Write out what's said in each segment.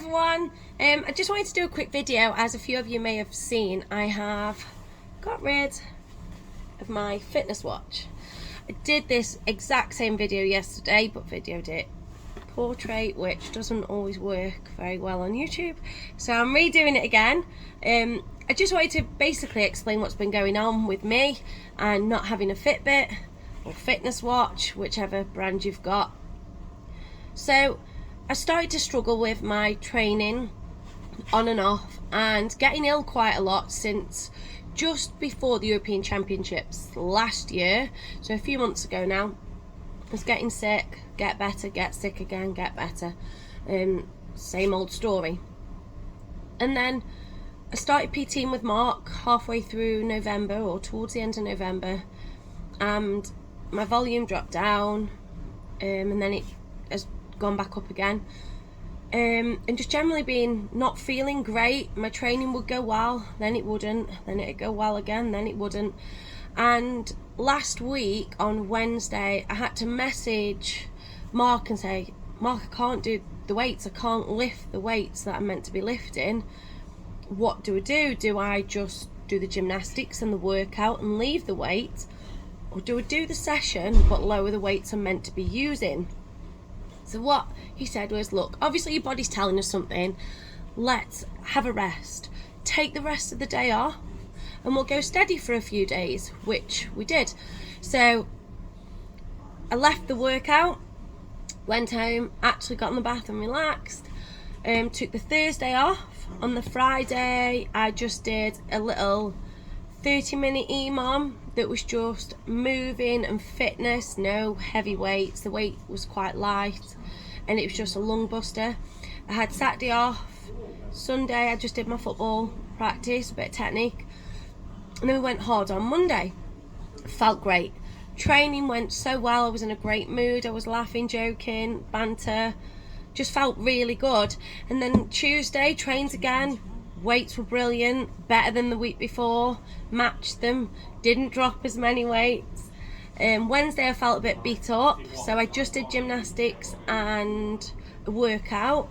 everyone, I just wanted to do a quick video. As a few of you may have seen, I have got rid of my fitness watch. I did this exact same video yesterday, but videoed it portrait, which doesn't always work very well on YouTube, so I'm redoing it again. I just wanted to basically explain what's been going on with me and not having a Fitbit or fitness watch, whichever brand you've got. So I started to struggle with my training on and off and getting ill quite a lot since just before the European Championships last year, so a few months ago now. I was getting sick, get better, get sick again, get better. Same old story. And then I started PTing with Mark halfway through November, or towards the end of November, and my volume dropped down, and then it has gone back up again. And just generally being not feeling great. My training would go well, then it wouldn't, then it'd go well again, then it wouldn't. And last week on Wednesday I had to message Mark and say, Mark, I can't do the weights, I can't lift the weights that I'm meant to be lifting. What do I do? Do I just do the gymnastics and the workout and leave the weight, or do I do the session but lower the weights I'm meant to be using? So what he said was, look, obviously your body's telling us something, let's have a rest, take the rest of the day off, and we'll go steady for a few days, which we did. So I left the workout, went home, actually got in the bath and relaxed, took the Thursday off. On the Friday I just did a little 30-minute EMOM that was just moving and fitness, no heavy weights. The weight was quite light and it was just a lung buster. I had Saturday off. Sunday I just did my football practice, a bit of technique, and then we went hard on Monday. Felt great. Training went so well, I was in a great mood, I was laughing, joking, banter, just felt really good. And then Tuesday, trained again, weights were brilliant, better than the week before, matched them, didn't drop as many weights. Wednesday I felt a bit beat up, so I just did gymnastics and a workout.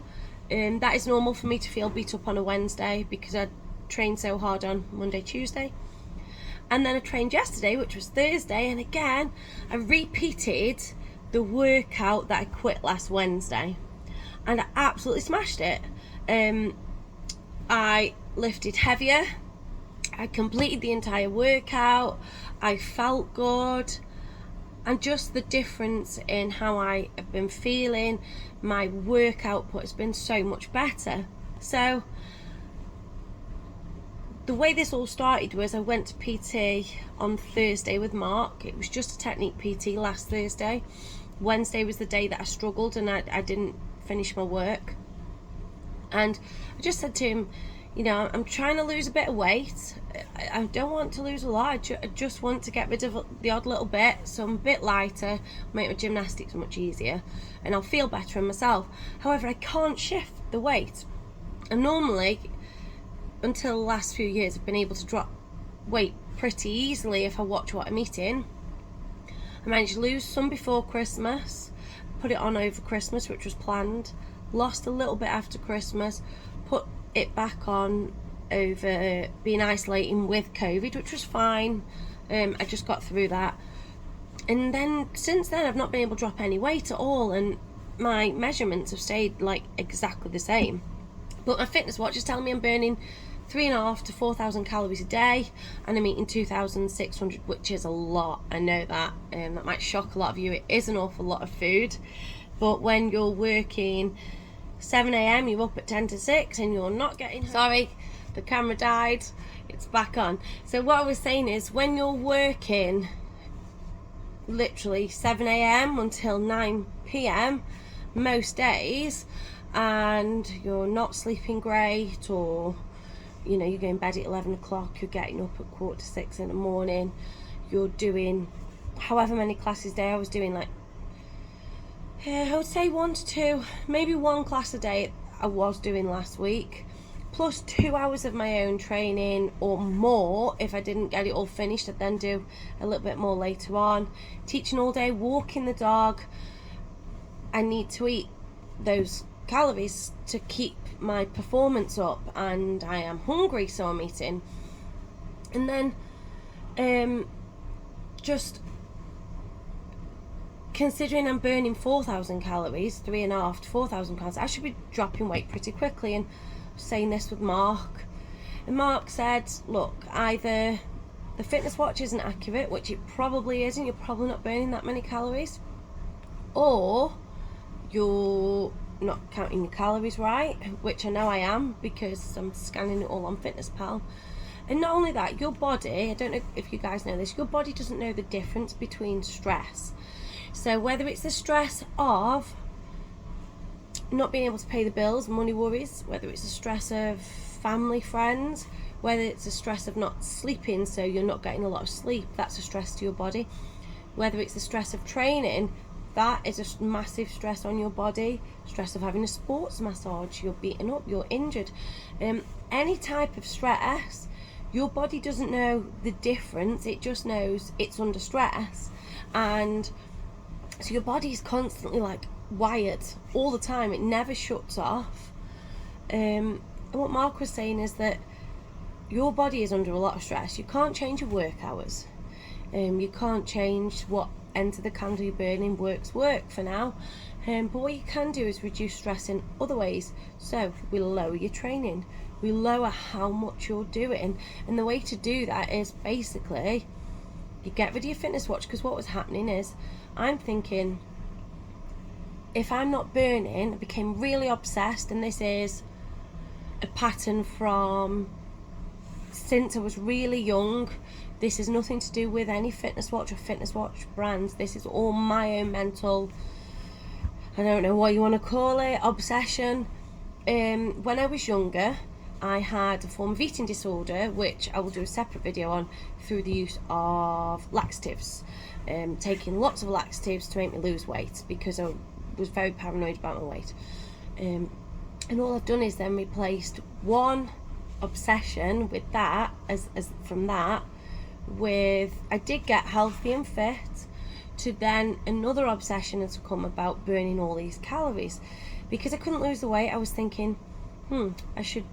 That is normal for me to feel beat up on a Wednesday because I trained so hard on Monday, Tuesday. And then I trained yesterday, which was Thursday, and again I repeated the workout that I quit last Wednesday, and I absolutely smashed it. I lifted heavier, I completed the entire workout, I felt good, and just the difference in how I have been feeling, my work output has been so much better. So the way this all started was I went to PT on Thursday with Mark. It was just a technique PT last Thursday. Wednesday was the day that I struggled and I didn't finish my work. And I just said to him, you know, I'm trying to lose a bit of weight. I don't want to lose a lot. I just want to get rid of the odd little bit, so I'm a bit lighter, make my gymnastics much easier, and I'll feel better in myself. However, I can't shift the weight. And normally, until the last few years, I've been able to drop weight pretty easily if I watch what I'm eating. I managed to lose some before Christmas, put it on over Christmas, which was planned, lost a little bit after Christmas, put it back on over being isolating with COVID, which was fine. I just got through that, and then since then I've not been able to drop any weight at all, and my measurements have stayed like exactly the same. But my fitness watch is telling me I'm burning 3,500 to 4,000 calories a day, and I'm eating 2,600, which is a lot. I know that. That might shock a lot of you. It is an awful lot of food, but when you're working 7 a.m, you're up at 10 to 6 and you're not getting home. Sorry, the camera died, it's back on. So what I was saying is, when you're working literally 7 a.m. until 9 p.m. most days, and you're not sleeping great, or you know, you're going to bed at 11 o'clock, you're getting up at 5:45 in the morning, you're doing however many classes a day. I was doing like, I would say 1 to 2, maybe 1 class a day I was doing last week, plus 2 hours of my own training or more. If I didn't get it all finished, I'd then do a little bit more later on. Teaching all day, walking the dog. I need to eat those calories to keep my performance up, and I am hungry, so I'm eating. And then just considering I'm burning 4,000 calories, 3.5 to 4,000 calories, I should be dropping weight pretty quickly. And saying this with Mark, and Mark said, look, either the fitness watch isn't accurate, which it probably isn't, you're probably not burning that many calories, or you're not counting your calories right, which I know I am because I'm scanning it all on FitnessPal. And not only that, your body, I don't know if you guys know this, your body doesn't know the difference between stress. So whether it's the stress of not being able to pay the bills, money worries, whether it's the stress of family, friends, whether it's the stress of not sleeping, so you're not getting a lot of sleep, that's a stress to your body, whether it's the stress of training, that is a massive stress on your body, stress of having a sports massage, you're beaten up, you're injured, any type of stress, your body doesn't know the difference, it just knows it's under stress. And so your body is constantly like wired all the time, it never shuts off. And what Mark was saying is that your body is under a lot of stress. You can't change your work hours, you can't change what end of the candle you're burning. Work for now, but what you can do is reduce stress in other ways. So we lower your training, we lower how much you're doing, and the way to do that is basically you get rid of your fitness watch. Because what was happening is I'm thinking, if I'm not burning, I became really obsessed, and this is a pattern from since I was really young. This is nothing to do with any fitness watch or fitness watch brands. This is all my own mental, I don't know what you want to call it, obsession. When I was younger, I had a form of eating disorder, which I will do a separate video on, through the use of laxatives. Taking lots of laxatives to make me lose weight because I was very paranoid about my weight. And all I've done is then replaced one obsession with that, as from that, with, I did get healthy and fit, to then another obsession has come about burning all these calories. Because I couldn't lose the weight, I was thinking, I should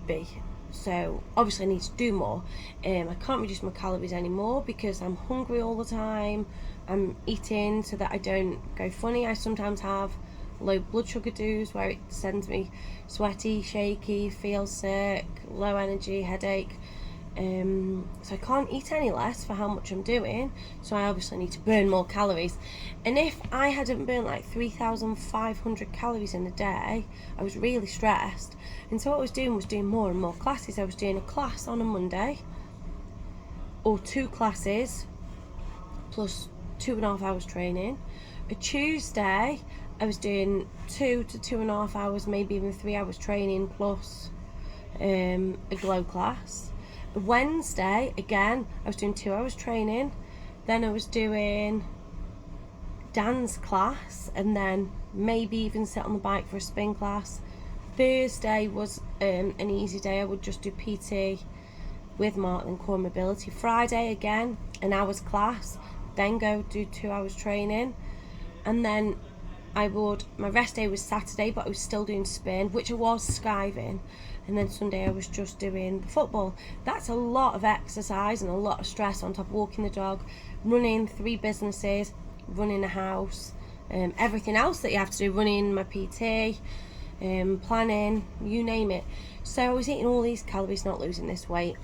be. So obviously I need to do more. I can't reduce my calories anymore because I'm hungry all the time. I'm eating so that I don't go funny. I sometimes have low blood sugar do's where it sends me sweaty, shaky, feel sick, low energy, headache. So I can't eat any less for how much I'm doing, so I obviously need to burn more calories. And if I hadn't burned like 3,500 calories in a day, I was really stressed. And so what I was doing more and more classes. I was doing a class on a Monday, or 2 classes plus 2.5 hours training. A Tuesday I was doing 2 to 2.5 hours, maybe even 3 hours training plus a glow class. Wednesday, again, I was doing 2 hours training, then I was doing dance class, and then maybe even sit on the bike for a spin class. Thursday was an easy day, I would just do PT with Mark and core mobility. Friday, again, an hour's class, then go do 2 hours training, and then my rest day was Saturday, but I was still doing spin, which I was skiving, and then Sunday I was just doing the football. That's a lot of exercise and a lot of stress on top of walking the dog, running 3 businesses, running a house, everything else that you have to do, running my PT, planning, you name it. So I was eating all these calories, not losing this weight,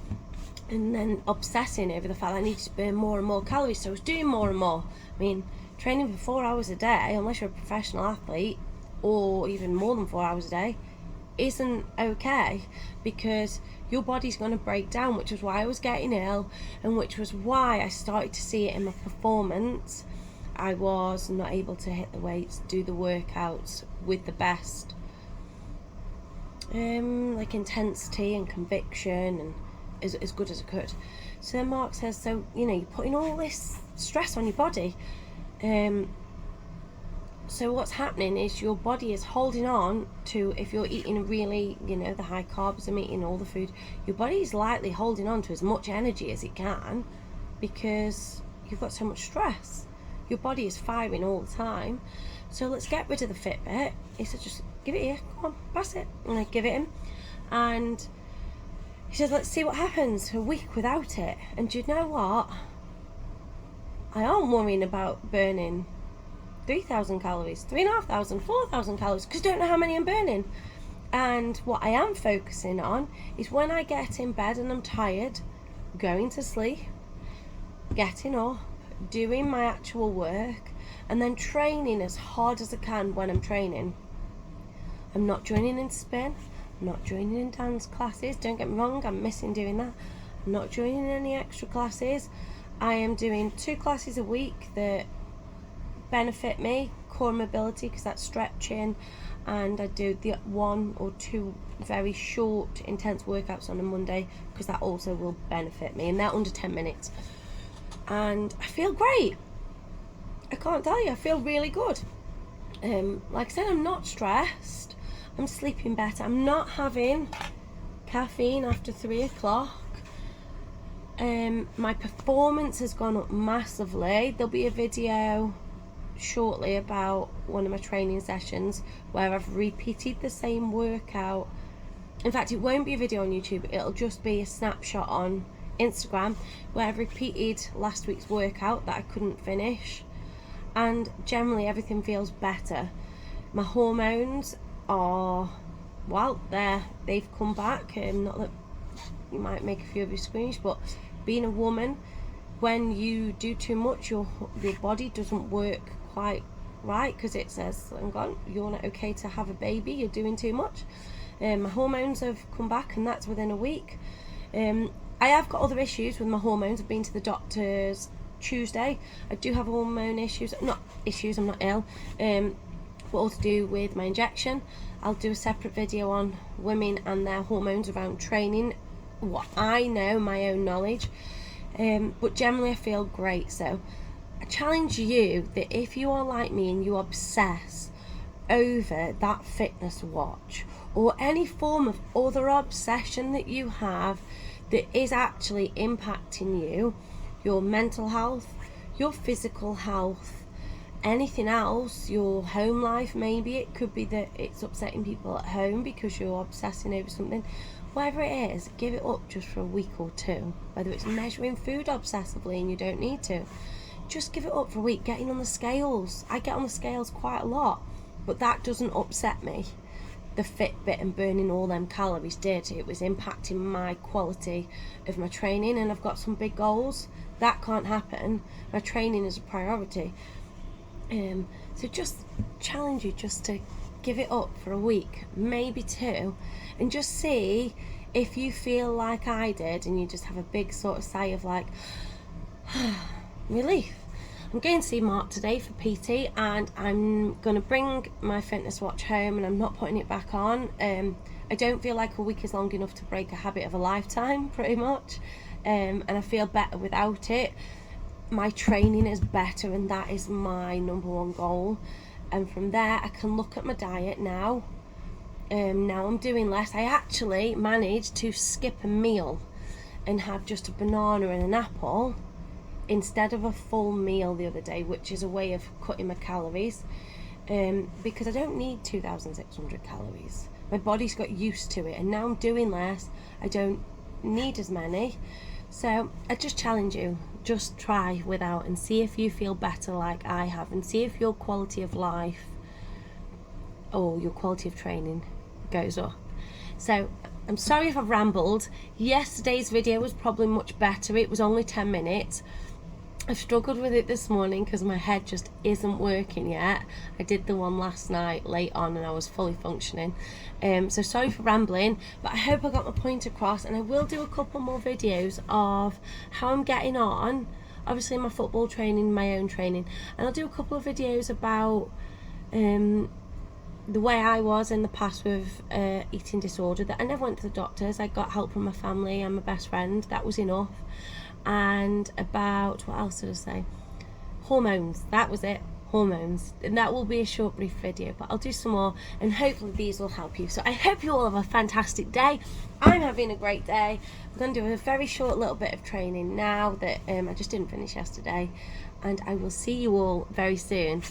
and then obsessing over the fact that I needed to burn more and more calories. So I was doing more and more. I mean, training for 4 hours a day, unless you're a professional athlete, or even more than 4 hours a day, isn't okay, because your body's going to break down, which was why I was getting ill, and which was why I started to see it in my performance. I was not able to hit the weights, do the workouts with the best like intensity and conviction, and as good as I could. So then Mark says, so you're putting all this stress on your body. So what's happening is your body is holding on to, if you're eating really, the high carbs, I'm eating all the food, your body is lightly holding on to as much energy as it can, because you've got so much stress. Your body is firing all the time. so let's get rid of the Fitbit. He said, just give it here, come on, pass it. And I give it him, and he said, let's see what happens a week without it. And do you know what? I am worrying about burning 3,000 calories, 3,500, 4,000 calories, because I don't know how many I'm burning. And what I am focusing on is when I get in bed and I'm tired, going to sleep, getting up, doing my actual work, and then training as hard as I can when I'm training. I'm not joining in spin, I'm not joining in dance classes, don't get me wrong, I'm missing doing that. I'm not joining any extra classes. I am doing 2 classes a week that benefit me, core mobility, because that's stretching, and I do the 1 or 2 very short intense workouts on a Monday, because that also will benefit me, and they're under 10 minutes. And I feel great. I can't tell you, I feel really good. Like I said, I'm not stressed, I'm sleeping better, I'm not having caffeine after 3 o'clock. My performance has gone up massively. There'll be a video shortly about one of my training sessions where I've repeated the same workout. In fact, it won't be a video on YouTube, it'll just be a snapshot on Instagram where I've repeated last week's workout that I couldn't finish, and generally everything feels better. My hormones are, well, they've come back. Not that you might make a few of your screens, but being a woman, when you do too much, your body doesn't work quite right, because it says, hang on, you're not okay to have a baby, you're doing too much. My hormones have come back, and that's within a week. I have got other issues with my hormones. I've been to the doctors Tuesday. I do have hormone issues, not issues, I'm not ill, but all to do with my injection. I'll do a separate video on women and their hormones around training, what I know, my own knowledge, but generally I feel great. So I challenge you that if you are like me and you obsess over that fitness watch or any form of other obsession that you have that is actually impacting you, your mental health, your physical health, anything else, your home life, maybe it could be that it's upsetting people at home because you're obsessing over something. Whatever it is, give it up just for a week or 2. Whether it's measuring food obsessively and you don't need to, just give it up for a week. Getting on the scales, I get on the scales quite a lot, but that doesn't upset me. The Fitbit and burning all them calories did. It was impacting my quality of my training, and I've got some big goals. That can't happen. My training is a priority. So just challenge you just to give it up for a week, maybe 2, and just see if you feel like I did and you just have a big sort of sigh of like relief. I'm going to see Mark today for PT, and I'm going to bring my fitness watch home, and I'm not putting it back on. I don't feel like a week is long enough to break a habit of a lifetime, pretty much, and I feel better without it. My training is better, and that is my number 1 goal. And from there I can look at my diet now. Now I'm doing less. I actually managed to skip a meal and have just a banana and an apple instead of a full meal the other day, which is a way of cutting my calories, because I don't need 2,600 calories. My body's got used to it, and now I'm doing less. I don't need as many. So I just challenge you, just try without and see if you feel better like I have, and see if your quality of life or your quality of training goes up. So I'm sorry if I've rambled. Yesterday's video was probably much better. It was only 10 minutes. I've struggled with it this morning because my head just isn't working yet. I did the one last night late on and I was fully functioning. So sorry for rambling, but I hope I got my point across, and I will do a couple more videos of how I'm getting on, obviously my football training, my own training, and I'll do a couple of videos about the way I was in the past with eating disorder, that I never went to the doctors. I got help from my family and my best friend, that was enough. And about, what else did I say? Hormones, that was it, hormones. And that will be a short brief video, but I'll do some more, and hopefully these will help you. So I hope you all have a fantastic day. I'm having a great day. I'm going to do a very short little bit of training now that I just didn't finish yesterday, and I will see you all very soon.